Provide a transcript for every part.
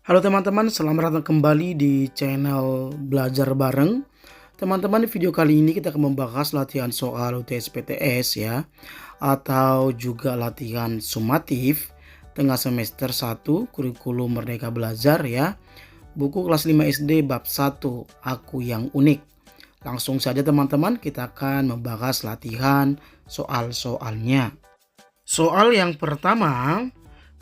Halo teman-teman, selamat datang kembali di channel Belajar Bareng. Teman-teman, di video kali ini kita akan membahas latihan soal UTS PTS ya, atau juga latihan sumatif tengah semester 1 kurikulum Merdeka Belajar ya. Buku kelas 5 SD bab 1, Aku yang Unik. Langsung saja teman-teman, kita akan membahas latihan soal-soalnya. Soal yang pertama,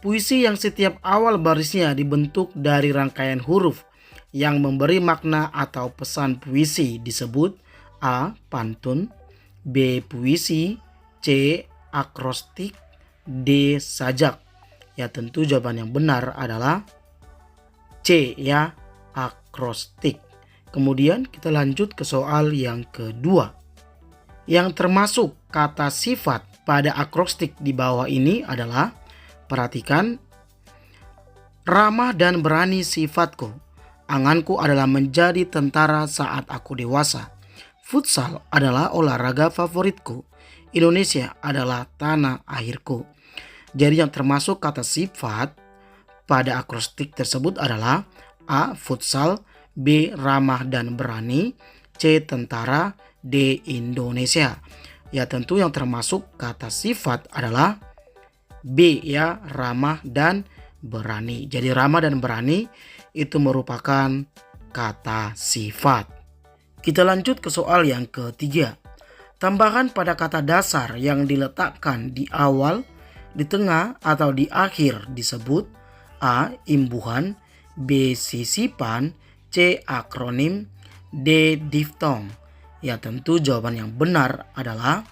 puisi yang setiap awal barisnya dibentuk dari rangkaian huruf yang memberi makna atau pesan puisi disebut A. Pantun, B. Puisi, C. Akrostik, D. Sajak. Ya tentu jawaban yang benar adalah C ya, akrostik. Kemudian kita lanjut ke soal yang kedua. Yang termasuk kata sifat pada akrostik di bawah ini adalah, perhatikan, ramah dan berani sifatku. Anganku adalah menjadi tentara saat aku dewasa. Futsal adalah olahraga favoritku. Indonesia adalah tanah airku. Jadi yang termasuk kata sifat pada akrostik tersebut adalah A. Futsal, B. Ramah dan berani, C. Tentara, D. Indonesia. Ya tentu yang termasuk kata sifat adalah B ya, ramah dan berani. Jadi ramah dan berani itu merupakan kata sifat. Kita lanjut ke soal yang ketiga. Tambahan pada kata dasar yang diletakkan di awal, di tengah atau di akhir disebut A. Imbuhan, B. Sisipan, C. Akronim, D. Diftong. Ya tentu jawaban yang benar adalah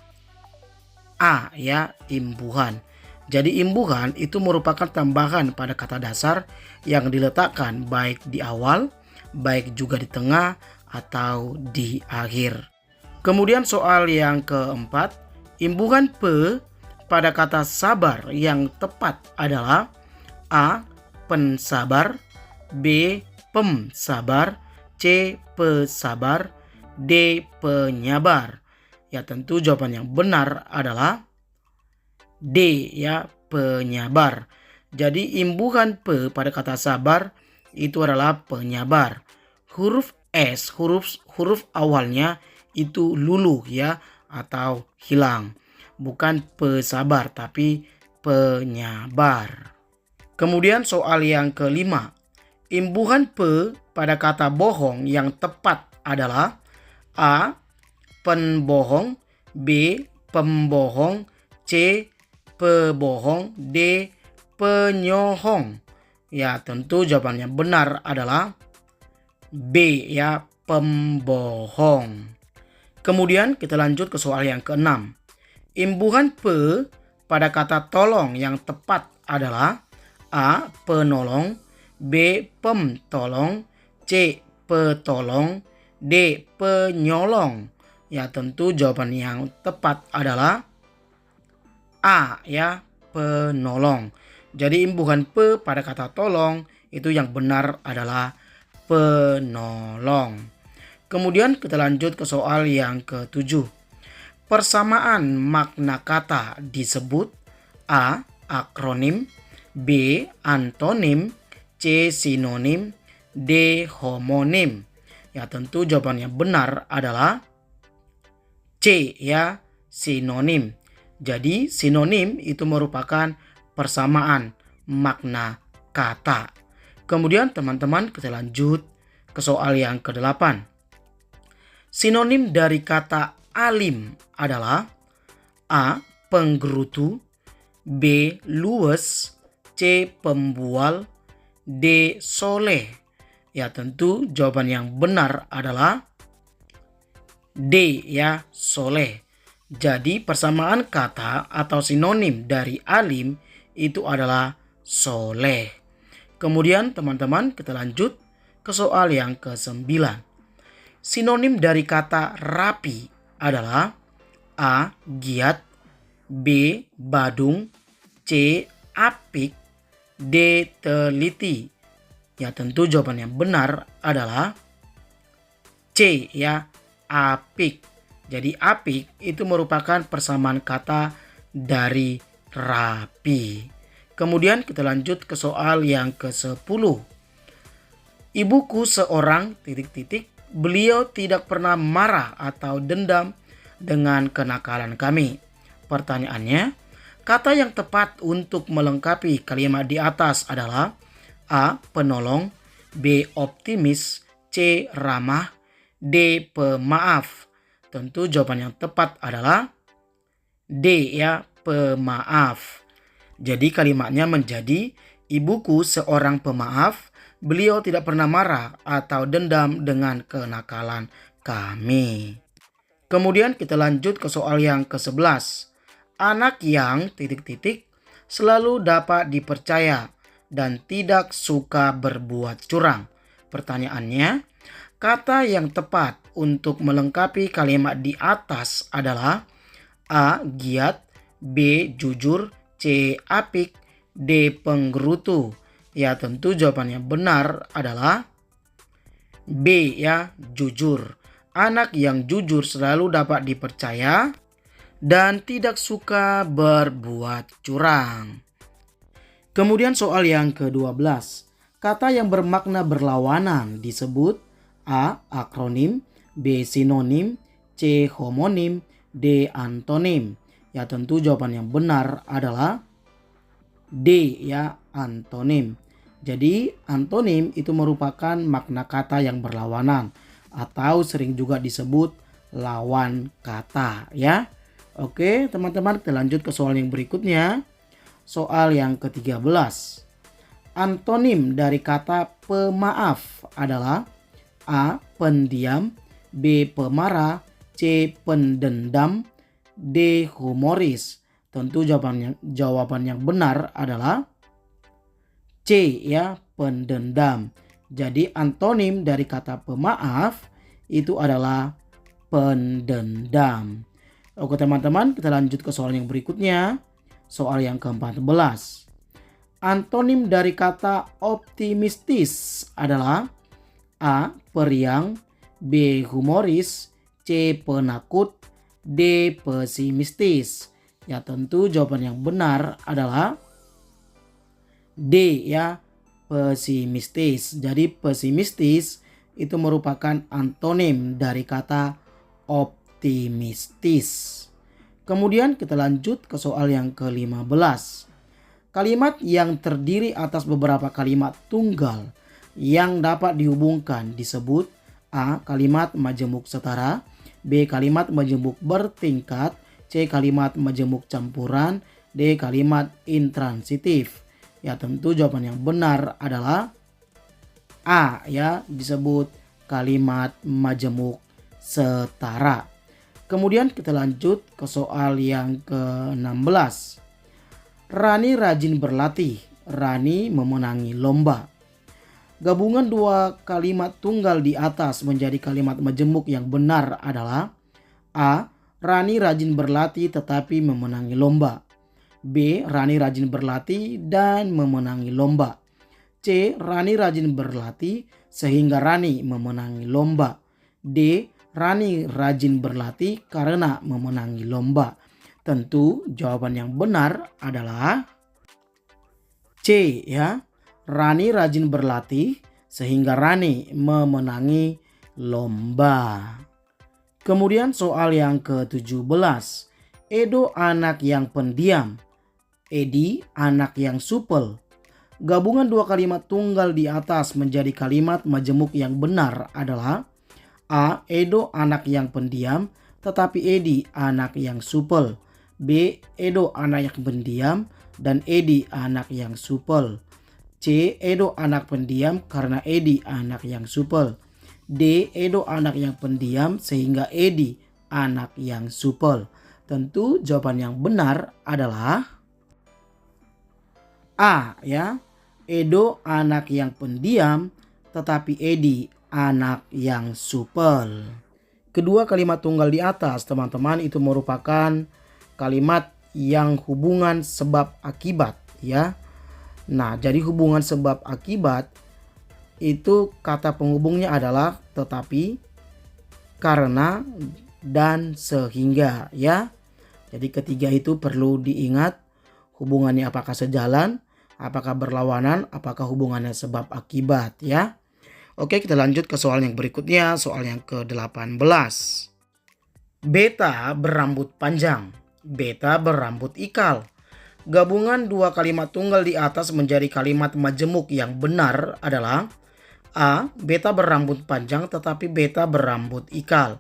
A ya, imbuhan. Jadi imbuhan itu merupakan tambahan pada kata dasar yang diletakkan baik di awal, baik juga di tengah atau di akhir. Kemudian soal yang keempat, imbuhan P pada kata sabar yang tepat adalah A. Pensabar, B. Pemsabar, C. Pesabar, D. Penyabar. Ya tentu jawaban yang benar adalah D ya, penyabar. Jadi imbuhan P pada kata sabar itu adalah penyabar. Huruf S, huruf awalnya itu luluh ya, atau hilang. Bukan pesabar tapi penyabar. Kemudian soal yang kelima. Imbuhan P pada kata bohong yang tepat adalah A. Penbohong, B. Pembohong, C. Pebohong, D. Penyohong. Ya tentu jawabannya benar adalah B ya, pembohong. Kemudian kita lanjut ke soal yang keenam. Imbuhan P pada kata tolong yang tepat adalah A. Penolong, B. Pemtolong, C. Petolong, D. Penyolong. Ya tentu jawaban yang tepat adalah A ya, penolong. Jadi imbuhan P pada kata tolong itu yang benar adalah penolong. Kemudian kita lanjut ke soal yang ketujuh. Persamaan makna kata disebut A. Akronim, B. Antonim, C. Sinonim, D. Homonim. Ya tentu jawaban yang benar adalah C ya, sinonim. Jadi sinonim itu merupakan persamaan makna kata. Kemudian teman-teman kita lanjut ke soal yang ke-8. Sinonim dari kata alim adalah A. Penggerutu, B. Luwes, C. Pembual, D. Soleh. Ya tentu jawaban yang benar adalah D ya, soleh. Jadi persamaan kata atau sinonim dari alim itu adalah soleh. Kemudian teman-teman kita lanjut ke soal yang ke-9. Sinonim dari kata rapi adalah A. Giat, B. Badung, C. Apik, D. Teliti. Ya tentu jawaban yang benar adalah C ya, apik. Jadi apik itu merupakan persamaan kata dari rapi. Kemudian kita lanjut ke soal yang ke-10. Ibuku seorang titik-titik, beliau tidak pernah marah atau dendam dengan kenakalan kami. Pertanyaannya, kata yang tepat untuk melengkapi kalimat di atas adalah A. Penolong, B. Optimis, C. Ramah, D. Pemaaf. Tentu jawaban yang tepat adalah D ya, pemaaf. Jadi kalimatnya menjadi ibuku seorang pemaaf, beliau tidak pernah marah atau dendam dengan kenakalan kami. Kemudian kita lanjut ke soal yang ke-11. Anak yang titik-titik selalu dapat dipercaya dan tidak suka berbuat curang. Pertanyaannya, kata yang tepat untuk melengkapi kalimat di atas adalah A. Giat, B. Jujur, C. Apik, D. Penggerutu. Ya, tentu jawaban yang benar adalah B ya, jujur. Anak yang jujur selalu dapat dipercaya dan tidak suka berbuat curang. Kemudian soal yang ke-12. Kata yang bermakna berlawanan disebut A. Akronim, B. Sinonim, C. Homonim, D. Antonim. Ya, tentu jawaban yang benar adalah D ya, antonim. Jadi antonim itu merupakan makna kata yang berlawanan atau sering juga disebut lawan kata ya. Oke teman-teman, kita lanjut ke soal yang berikutnya. Soal yang ke-13. Antonim dari kata pemaaf adalah A. Pendiam, B. Pemarah, C. Pendendam, D. Humoris. Tentu jawaban yang benar adalah C ya, pendendam. Jadi antonim dari kata pemaaf itu adalah pendendam. Oke teman-teman, kita lanjut ke soal yang berikutnya. Soal yang ke-14. Antonim dari kata optimistis adalah A. Periang, B. Humoris, C. Penakut, D. Pesimistis. Ya, tentu jawaban yang benar adalah D ya, pesimistis. Jadi pesimistis itu merupakan antonim dari kata optimistis. Kemudian kita lanjut ke soal yang ke-15. Kalimat yang terdiri atas beberapa kalimat tunggal yang dapat dihubungkan disebut A. Kalimat majemuk setara, B. Kalimat majemuk bertingkat, C. Kalimat majemuk campuran, D. Kalimat intransitif. Ya, tentu jawaban yang benar adalah A ya, disebut kalimat majemuk setara. Kemudian kita lanjut ke soal yang ke-16. Rani rajin berlatih, Rani memenangi lomba. Gabungan dua kalimat tunggal di atas menjadi kalimat majemuk yang benar adalah A. Rani rajin berlatih tetapi memenangi lomba. B. Rani rajin berlatih dan memenangi lomba. C. Rani rajin berlatih sehingga Rani memenangi lomba. D. Rani rajin berlatih karena memenangi lomba. Tentu jawaban yang benar adalah C ya. Rani rajin berlatih sehingga Rani memenangi lomba. Kemudian soal yang ke-17. Edo anak yang pendiam, Edi anak yang supel. Gabungan dua kalimat tunggal di atas menjadi kalimat majemuk yang benar adalah A. Edo anak yang pendiam tetapi Edi anak yang supel. B. Edo anak yang pendiam dan Edi anak yang supel. C. Edo anak pendiam karena Edi anak yang supel. D. Edo anak yang pendiam sehingga Edi anak yang supel. Tentu jawaban yang benar adalah A ya. Edo anak yang pendiam tetapi Edi anak yang supel. Kedua kalimat tunggal di atas teman-teman itu merupakan kalimat yang hubungan sebab akibat ya. Nah, jadi hubungan sebab akibat itu kata penghubungnya adalah tetapi, karena, dan sehingga ya. Jadi ketiga itu perlu diingat hubungannya apakah sejalan Apakah berlawanan? Apakah hubungannya sebab akibat ya? Oke, kita lanjut ke soal yang berikutnya, soal yang ke-18. Beta berambut panjang, beta berambut ikal. Gabungan dua kalimat tunggal di atas menjadi kalimat majemuk yang benar adalah A. Beta berambut panjang tetapi beta berambut ikal.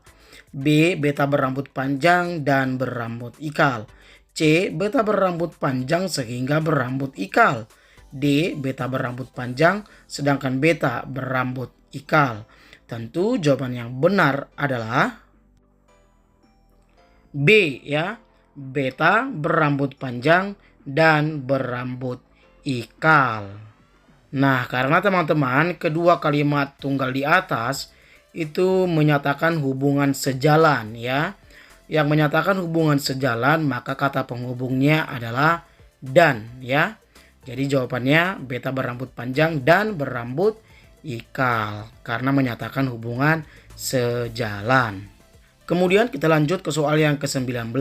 B. Beta berambut panjang dan berambut ikal. C. Beta berambut panjang sehingga berambut ikal. D. Beta berambut panjang sedangkan beta berambut ikal. Tentu jawaban yang benar adalah B ya. Beta berambut panjang dan berambut ikal. Nah, karena teman-teman kedua kalimat tunggal di atas itu menyatakan hubungan sejalan ya. Yang menyatakan hubungan sejalan maka kata penghubungnya adalah dan ya. Jadi jawabannya beta berambut panjang dan berambut ikal karena menyatakan hubungan sejalan. Kemudian kita lanjut ke soal yang ke-19.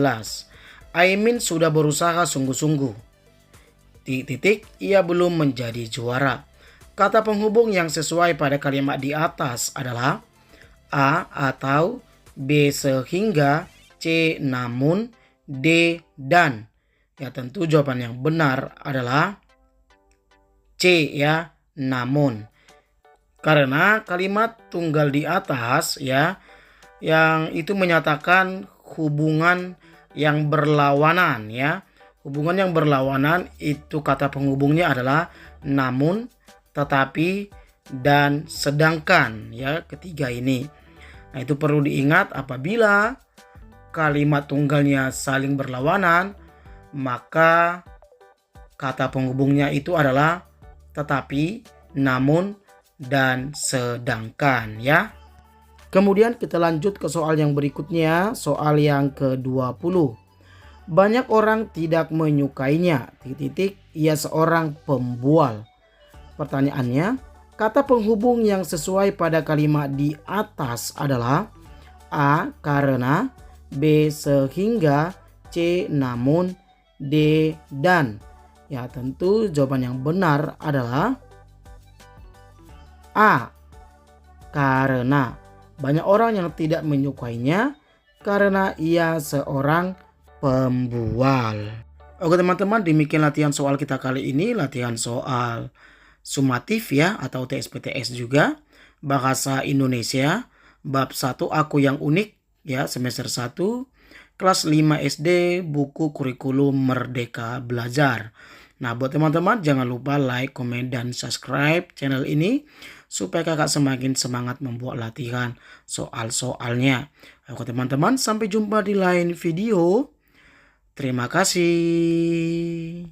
Aimin sudah berusaha sungguh-sungguh. Ia belum menjadi juara. Kata penghubung yang sesuai pada kalimat di atas adalah A. Atau, B. Sehingga, C. Namun, D. Dan. Ya tentu jawaban yang benar adalah C ya, namun. Karena kalimat tunggal di atas ya yang itu menyatakan hubungan yang berlawanan ya. Hubungan yang berlawanan itu kata penghubungnya adalah namun, tetapi, dan sedangkan ya ketiga ini. Nah itu perlu diingat apabila kalimat tunggalnya saling berlawanan maka kata penghubungnya itu adalah tetapi, namun, dan sedangkan ya. Kemudian kita lanjut ke soal yang berikutnya, soal yang ke-20. Banyak orang tidak menyukainya, ia seorang pembual. Pertanyaannya, kata penghubung yang sesuai pada kalimat di atas adalah A. Karena, B. Sehingga, C. Namun, D. Dan. Ya tentu jawaban yang benar adalah A. Karena. Banyak orang yang tidak menyukainya karena ia seorang pembual. Oke teman-teman, demikian latihan soal kita kali ini. Latihan soal sumatif ya atau TSPTS juga. Bahasa Indonesia bab 1 aku yang unik ya semester 1. Kelas 5 SD, buku kurikulum Merdeka Belajar. Nah buat teman-teman jangan lupa like, komen, dan subscribe channel ini supaya kakak semakin semangat membuat latihan soal-soalnya. Oke teman-teman, sampai jumpa di lain video. Terima kasih.